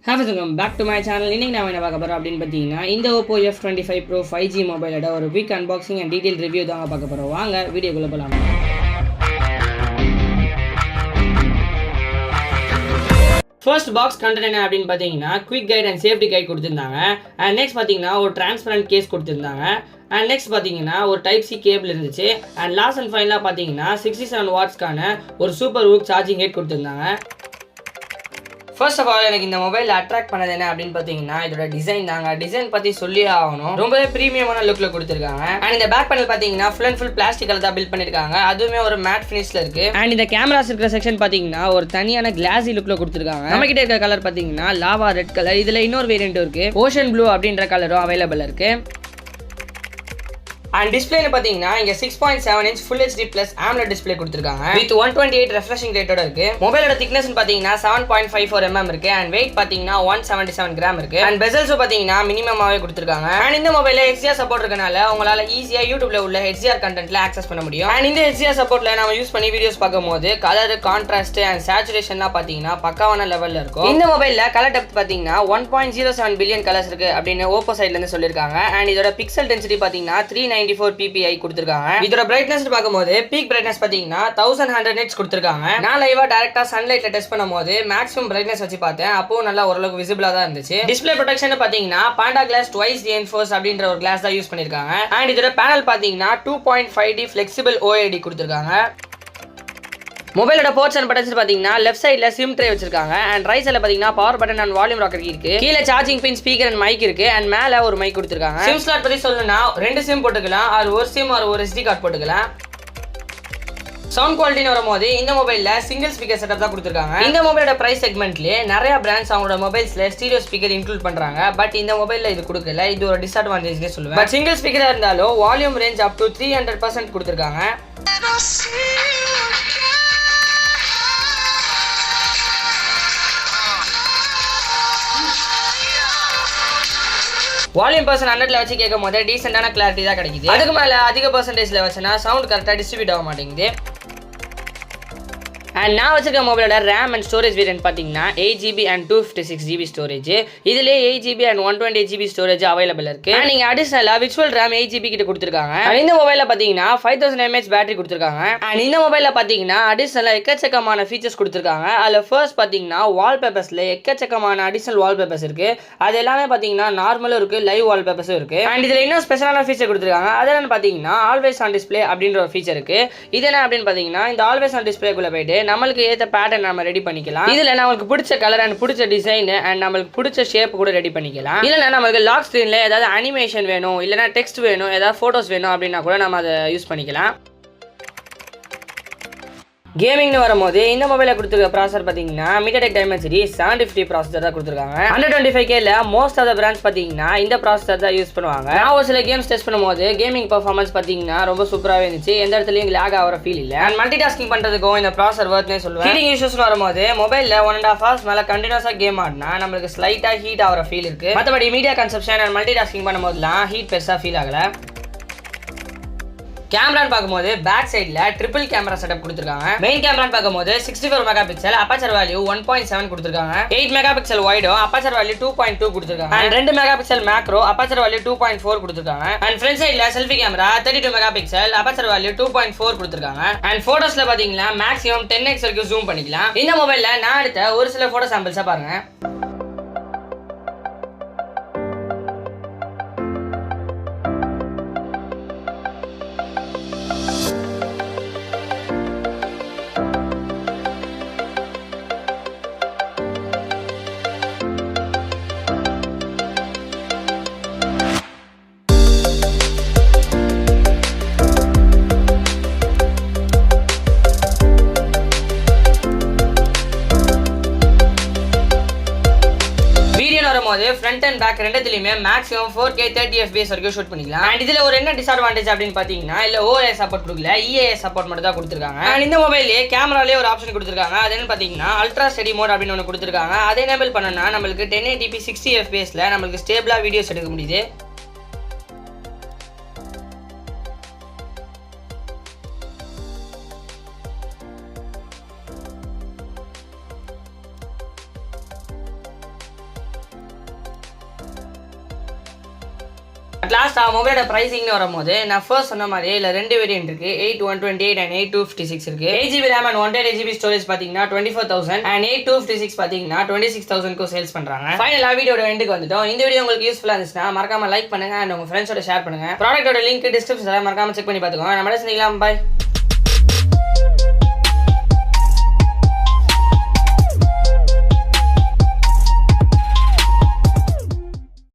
welcome back to my channel. இன்னைக்கு நான் என்ன பார்க்க போறோம் அப்படினு பாத்தீங்கன்னா இந்த Oppo F25 Pro 5G மொபைலோட ஒரு quick unboxing and detail review தான் பார்க்க போறோம். வாங்க வீடியோக்குள்ள போலாம். First box content என்ன அப்படினு பாத்தீங்கன்னா quick guide and safety guide கொடுத்திருந்தாங்க. அண்ட் நெக்ஸ்ட் பாத்தீங்கன்னா ஒரு டிரான்ஸ்பரண்ட் கேஸ் கொடுத்திருந்தாங்க. அண்ட் நெக்ஸ்ட் பாத்தீங்கன்னா ஒரு டைப் சி கேபிள் இருந்துச்சு. அண்ட் லாஸ்ட் அண்ட் ஃபைனலா பாத்தீங்கன்னா 67 வாட்ஸ்க்கான ஒரு சூப்பர் ஹூக் சார்ஜிங் ஹெட் கொடுத்திருந்தாங்க. First of all, எனக்கு இந்த மொபைல் அட்ராக்ட் பண்ணது என்ன அப்படின்னு பாத்தீங்கன்னா இதோட டிசைன் தாங்க. டிசைன் பத்தி சொல்லியே ஆகணும். ரொம்பவே பிரீமியமான லுக்ல கொடுத்திருக்காங்க. அண்ட் இந்த பேக் பேனல் பாத்தீங்கன்னா ஃபுல் அண்ட் ஃபுல் பிளாஸ்டிக்ல தான் பில்ட் பண்ணிருக்காங்க. அதுவுமே ஒரு மேட் ஃபினிஷ்ல இருக்கு. அண்ட் இந்த கேமராஸ் இருக்கிற செக்ஷன் பாத்தீங்கன்னா ஒரு தனியான கிளாஸி லுக்ல கொடுத்திருக்காங்க. நம்ம கிட்ட இருக்க கலர் பாத்தீங்கன்னா லாவா ரெட் கலர். இதுல இன்னொரு வேரியன்ட் இருக்கு, ஓஷன் ப்ளூ அப்படின்ற கலரும் அவைலபிள் இருக்கு. அண்ட் டிஸ்பிளேல பாத்தீங்கன்னா இங்க 6.7 inch full HD plus AMOLED display கொடுத்திருக்காங்க. வித் 128 ரெஃப்ரெஷிங் ரேட்டோட இருக்கு. மொபைலோட திக்னஸ் பாத்தீங்கன்னா 7.54 mm இருக்கு. அண்ட் வெயிட் பாத்தீங்கன்னா 177 கிராம் இருக்கு. அண்ட் பெசல்ஸ் பாத்தீங்கன்னா மினிமமாவே கொடுத்திருக்காங்க. அண்ட் இந்த மொபைல்ல HDR சப்போர்ட் இருக்கனால உங்களால ஈஸியா யூடியூப்ல உள்ள HDR கண்டென்ட்ல ஆக்சஸ் பண்ண முடியும். அண்ட் இந்த HDR சப்போர்ட்ல நாம யூஸ் பண்ணி வீடியோஸ் பார்க்கும்போது கலர், கான்ட்ராஸ்ட் அண்ட் சேச்சுரேஷன்லாம் பாத்தீங்கன்னா பக்காவான லெவல்ல இருக்கும். இந்த மொபைல்ல கலர் டெப்த் பாத்தீங்கன்னா 1.07 பில்லியன் கலர்ஸ் இருக்கு அப்படின்னு Oppo சைடுல இருந்து சொல்லிருக்காங்க. அண்ட் இதோட பிக்சல் டென்சிட்டி பாத்தீங்கன்னா 394 ppi கொடுத்திருக்காங்க. இதோட பிரைட்னஸ் பாக்கும்போது பீக் பிரைட்னஸ் பாத்தீங்கன்னா 1100 nits கொடுத்திருக்காங்க. நான் லைவா டைரக்டா சன்லைட்ல டெஸ்ட் பண்ணும்போது மேக்ஸிமம் பிரைட்னஸ் வச்சு பார்த்தேன். அப்போ நல்லா ஓரளவுக்கு விசிபிளா தான் இருந்துச்சு. டிஸ்ப்ளே ப்ரொடெக்ஷன் பாத்தீங்கன்னா பாண்டா கிளாஸ் ட்வைஸ் ரீஇன்ஃபோர்ஸ் அப்படின்ற ஒரு கிளாஸ் தான் யூஸ் பண்ணிருக்காங்க. அண்ட் இதோட பேனல் பாத்தீங்கன்னா 2.5D ஃபிளெக்சிபிள் OLED கொடுத்திருக்காங்க. மொபைலோட போர்ட்ஸ் அண்ட் பட்டன்ஸ் பாத்தீங்கன்னா லெஃப்ட் சைடுல சிம் ட்ரே வச்சிருக்காங்க. அண்ட் ரைட் சைடுல பாத்தீங்கன்னா power button and volume rocker இருக்கு. கீழ charging pin, speaker and mic இருக்கு. அண்ட் மேல ஒரு மைக் கொடுத்திருக்காங்க. சிம் ஸ்லாட் பத்தி சொல்லணும்னா 2 சிம் போட்டுக்கலாம், அது ஒரு சிம் ஒரு SD கார்டு போட்டுக்கலாம். சவுண்ட் குவாலிட்டின்னு வரும்போது இந்த மொபைல்ல சிங்கிள் ஸ்பீக்கர் செட்டப் தான் கொடுத்திருக்காங்க. இந்த மொபைலோட பிரைஸ் செக்மெண்ட்லயே நிறைய பிராண்ட்ஸ் அவங்களோட மொபைல்ஸ்ல ஸ்டீரியோ ஸ்பீக்கர் இன்க்ளூட் பண்றாங்க. பட் இந்த மொபைல்ல இது கொடுக்கல. இது ஒரு டிஸ்அட்வான்டேஜ்னே சொல்லுவேன். பட் சிங்கிள் ஸ்பீக்கரா இருந்தாலும் வால்யூம் ரேஞ்ச் அப் டு 300% கொடுத்திருக்காங்க. வால்யூம் பர்சன் 100ல வச்சு கேட்கும் போது டீசென்டான கிளாரிட்டி தான் கிடைக்குது. அதுக்கு மேல அதிக பர்சன்டேஜ்ல வச்சுனா சவுண்ட் கரெக்டா டிஸ்ட்ரிபியூட் ஆக மாட்டேங்குது. அண்ட் நான் வச்சிருக்க மொபைலோட ரேம் அண்ட் ஸ்டோரேஜ் வேரியன்ட் பார்த்தீங்கன்னா 8GB அண்ட் 256GB ஸ்டோரேஜ். இதுலேயே 8GB and 128GB storage available இருக்கு. அண்ட் நீங்கள் அடிஷனலாக விர்ச்சுவல் ரேம் 8GB கிட்ட கொடுத்துருக்காங்க. அண்ட் இந்த மொபைலில் பார்த்தீங்கன்னா 5000 mAh பேட்டரி கொடுத்துருக்காங்க. அண்ட் இந்த மொபைலில் பார்த்தீங்கன்னா அடிஷனலாக எக்கச்சக்கமான ஃபீச்சர்ஸ் கொடுத்துருக்காங்க. அதில் ஃபர்ஸ்ட் பார்த்தீங்கன்னா வால்பேப்பர்ஸில் எக்கச்சக்கமான அடிஷனல் வால்பேப்பர்ஸ் இருக்கு. அது எல்லாமே பார்த்தீங்கன்னா நார்மலும் இருக்கு, லைவ் வால்பேப்பர்ஸும் இருக்கு. அண்ட் இதில் இன்னும் ஸ்பெஷலான ஃபீச்சர் கொடுத்துருக்காங்க. அதெல்லாம் பார்த்தீங்கன்னா ஆல்வேஸ் ஆன் டிஸ்பிளே அப்படின்ற ஒரு ஃபீச்சர் இருக்கு. இது என்ன அப்படின்னு பார்த்தீங்கன்னா இந்த ஆல்வேஸ் ஆன் டிஸ்பிளேக்குள்ள போயிட்டு நம்மளுக்கு ஏத்த பேட்டர்ன் நம்ம ரெடி பண்ணிக்கலாம். இதுல நமக்கு பிடிச்ச கலர் அண்ட் பிடிச்ச டிசைன் அண்ட் நமக்கு பிடிச்ச ஷேப் கூட ரெடி பண்ணிக்கலாம். இல்லனா நமக்கு லாக் ஸ்கிரீன்ல ஏதாவது அனிமேஷன் வேணும், இல்லனா டெக்ஸ்ட் வேணும், ஏதாவது போட்டோஸ் வேணும் அப்படின்னா கூட நம்ம அதை யூஸ் பண்ணிக்கலாம். கேமிங்னு வரும்போது இந்த மொபைல கொடுத்துருக்க ப்ராசஸர் பார்த்தீங்கன்னா MediaTek Dimensity 750 ப்ராசஸர் தான் கொடுத்துருக்காங்க. 125Kல மோஸ்ட் ஆஃப் த பிராண்ட்ஸ் பார்த்தீங்கன்னா இந்த ப்ராசஸர் தான் யூஸ் பண்ணுவாங்க. நான் ஒரு சில கேம்ஸ் டெஸ்ட் பண்ணும்போது கேமிங் பர்ஃபார்மன்ஸ் பார்த்தீங்கன்னா ரொம்ப சூப்பராகவே இருந்துச்சு. எந்த இடத்துலையும் லேக் ஆகிற ஃபீல் இல்லை. அண்ட் மல்டி டாஸ்கிங் பண்ணுறதுக்கும் இந்த ப்ராசஸர் வர்த்னே சொல்லுவேன். ஹீட்டிங் இஷ்யூஸ்னு வரும்போது மொபைலில் 1.5 hours மேலே கண்டினியூஸாக கேம் ஆடினா நம்மளுக்கு ஸ்லைட்டாக ஹீட் ஆகிற ஃபீல் இருக்கு. மற்றபடி media consumption and multi tasking பண்ணும்போதுலாம் ஹீட் பெருசாக ஃபீல் ஆகலை. கேமரான்னு பார்க்கும்போது பேக் சைடில் ட்ரிபிள் கேமரா செட்டப் கொடுத்துருக்காங்க. மெயின் கேமரான்னு பார்க்கும்போது 64 மெகாபிக்சல், அபர்ச்சர் வேல்யூ 1.7 கொடுத்துருக்காங்க. 8 மெகாபிக்சல் வைடும், அபர்ச்சர் வேல்யூ 2.2 கொடுத்துருக்காங்க. And 2 megapixel macro, aperture value 2.4 கொடுத்துருக்காங்க. அண்ட் ஃப்ரண்ட் சைடில் selfie camera 32 megapixel, aperture value 2.4 கொடுத்துருக்காங்க. அண்ட் போட்டோஸ்ல பாத்தீங்கன்னா மேக்ஸிமம் 10x வரைக்கும் ஜூம் பண்ணிக்கலாம். இந்த மொபைல்ல நான் எடுத்த ஒரு சில போட்டோ சாம்பிள்ஸா பாருங்க. ஃப்ரண்ட் அண்ட் பேக் ரெண்டுத்துலயுமே மேக்ஸிமம் 4K 30 FPS வரைக்கும் ஷூட் பண்ணிக்கலாம். அண்ட் இதுல ஒரு என்ன டிஸ்அட்வான்டேஜ் அப்படின்னு பாத்தீங்கன்னா இல்ல OIS சப்போர்ட் கொடுக்கல, EAS சப்போர்ட் மட்டும் தான் கொடுத்துருக்காங்க. அண்ட் இந்த மொபைல்லே கேமராலே ஒரு ஆப்ஷன் கொடுத்துருக்காங்க. அது என்ன பாத்தீங்கன்னா அல்ட்ரா ஸ்டெடி மோட் அப்படின்னு ஒன்று கொடுத்துருக்காங்க. அதை எனேபிள் பண்ணனா நம்மளுக்கு 1080p 60 FPSல நம்மளுக்கு ஸ்டேபிளா வீடியோஸ் எடுக்க முடியுது. அட் லாஸ்ட் மொபைலோட பிரைசிங்னு வரும்போது நான் ஃபர்ஸ்ட் சொன்ன மாதிரி இல்லை 2 வேரியன்ட் இருக்கு. 8/128 அண்ட் 8/256 இருக்கு. 8GB RAM and 128GB storage பார்த்தீங்கன்னா 24,000 அண்ட் 8/256 பார்த்தீங்கன்னா 26,000 சேல்ஸ் பண்றாங்க. ஃபைனலா வீடியோட எண்டுக்கு வந்துட்டோம். இந்த வீடியோ உங்களுக்கு யூஸ்ஃபுல்லா இருந்துச்சுன்னா மறக்காம லைக் பண்ணுங்க அண்ட் உங்க ஃப்ரெண்ட்ஸோட ஷேர் பண்ணுங்க. ப்ராடக்ட்டோட லிங்க் டிஸ்கிரிப்ஷன்ல மறக்காம செக் பண்ணி பார்த்துக்கோங்க. நம்ம சந்திக்கலாம். பை.